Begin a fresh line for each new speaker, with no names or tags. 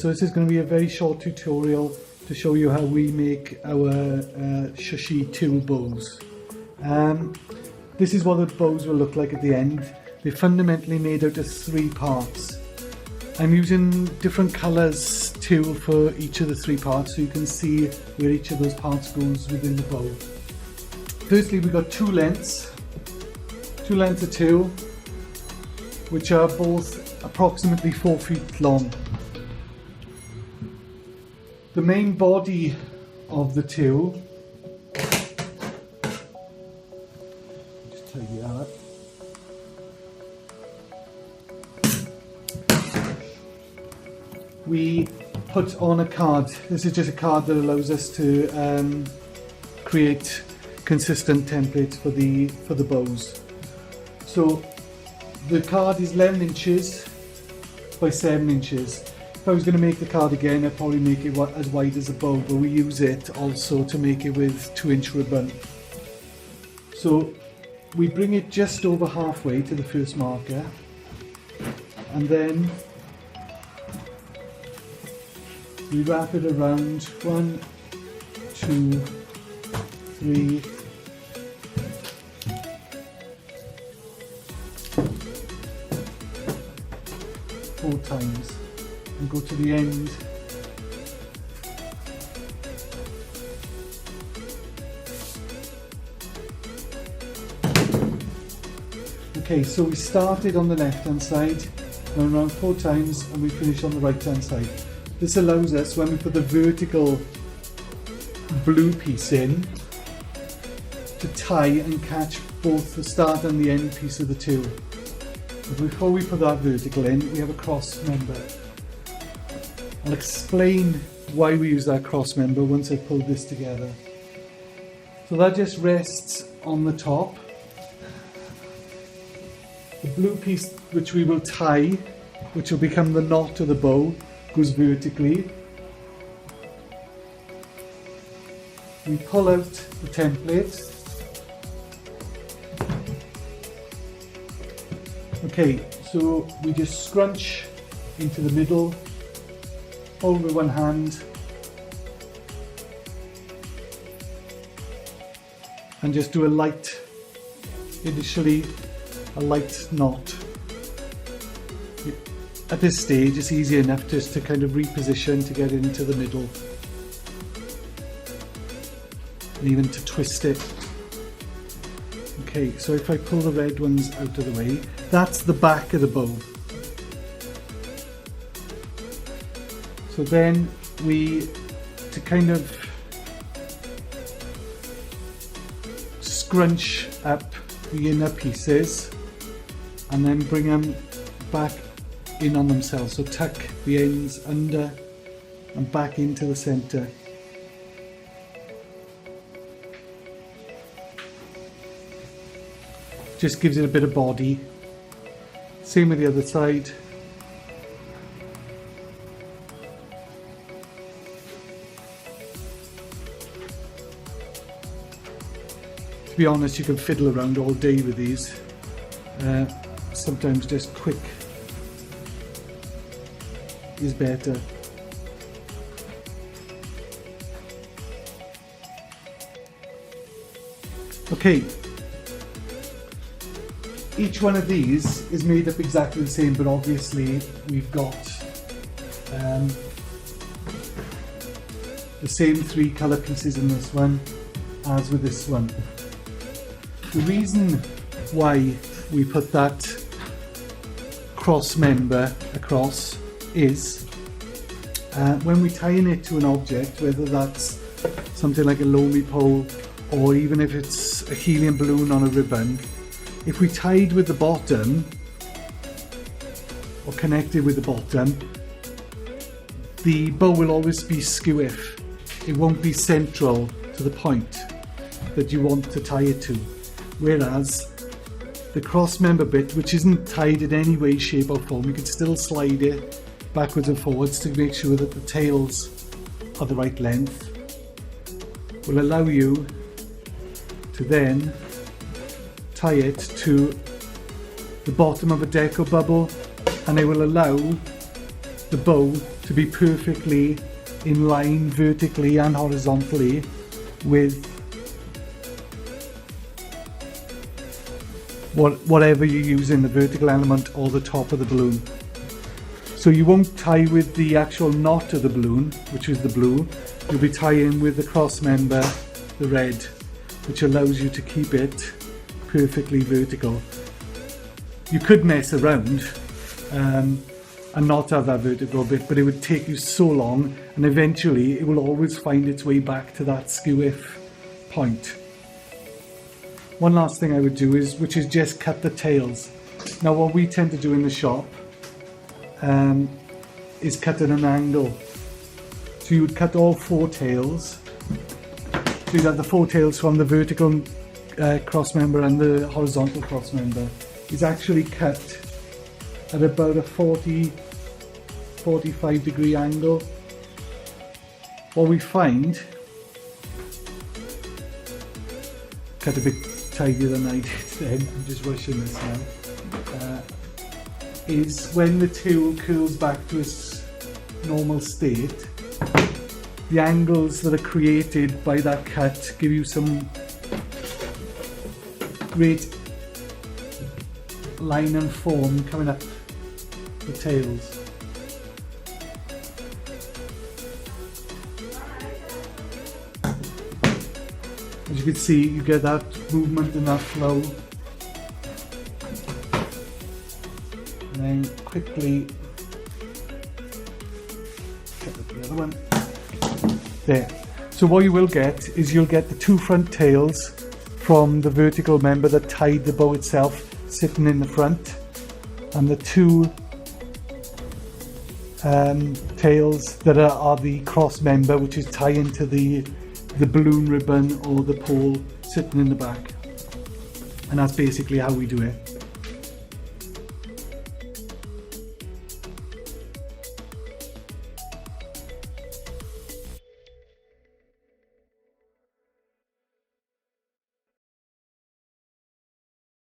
So this is going to be a very short tutorial to show you how we make our Shushy 2 bows. This is what the bows will look like at the end. They're fundamentally made out of 3 parts. I'm using different colours too for each of the 3 parts so you can see where each of those parts goes within the bow. Firstly, we've got 2 lengths of 2, which are both approximately 4 feet long. The main body of the 2, just tidy that up. We put on a card. This is just a card that allows us to create consistent templates for the bows. So the card is 11 inches by 7 inches. If I was going to make the card again, I'd probably make it as wide as a bow, but we use it also to make it with 2-inch ribbon. So we bring it just over halfway to the first marker, and then we wrap it around 1, 2, 3, 4 times and go to the end. Okay, so we started on the left hand side, went around 4 times, and we finish on the right hand side. This allows us, when we put the vertical blue piece in, to tie and catch both the start and the end piece of the 2. But before we put that vertical in, we have a cross member. I'll explain why we use that cross member once I've pulled this together. So that just rests on the top. The blue piece, which we will tie, which will become the knot of the bow, goes vertically. We pull out the template. Okay, so we just scrunch into the middle, hold with one hand, and just do initially a light knot. At this stage, it's easy enough just to kind of reposition to get into the middle, and even to twist it. Okay, so if I pull the red ones out of the way, that's the back of the bow. So then to kind of scrunch up the inner pieces and then bring them back in on themselves. So tuck the ends under and back into the center. Just gives it a bit of body. Same with the other side. To be honest, you can fiddle around all day with these. Sometimes just quick is better. Okay. Each one of these is made up exactly the same, but obviously we've got the same 3 colour pieces in this one as with this one. The reason why we put that cross member across is when we're tying it to an object, whether that's something like a loamy pole or even if it's a helium balloon on a ribbon, if we tied with the bottom or connected with the bottom, the bow will always be skew-if. It won't be central to the point that you want to tie it to. Whereas the cross member bit, which isn't tied in any way, shape or form, you can still slide it backwards and forwards to make sure that the tails are the right length, will allow you to then tie it to the bottom of a deco bubble, and it will allow the bow to be perfectly in line vertically and horizontally with whatever you're using, the vertical element or the top of the balloon. So you won't tie with the actual knot of the balloon, which is the blue. You'll be tying with the cross member, the red, which allows you to keep it perfectly vertical. You could mess around and not have that vertical bit, but it would take you so long, and eventually it will always find its way back to that skew-if point. One last thing I would do which is just cut the tails. Now what we tend to do in the shop is cut at an angle. So you would cut all 4 tails. So you'd have the 4 tails from the vertical cross member and the horizontal cross member. It's actually cut at about a 45 degree angle. What we find, cut a bit tidier than I did then, I'm just rushing this now, is when the tool curls back to its normal state, the angles that are created by that cut give you some great line and form coming up the tails. As you can see, you get that movement and that flow. And then quickly cut the other one. There. So what you will get is you'll get the 2 front tails from the vertical member that tied the bow itself sitting in the front, and the 2 tails that are the cross member, which is tying to the balloon ribbon or the pole sitting in the back. And that's basically how we do it.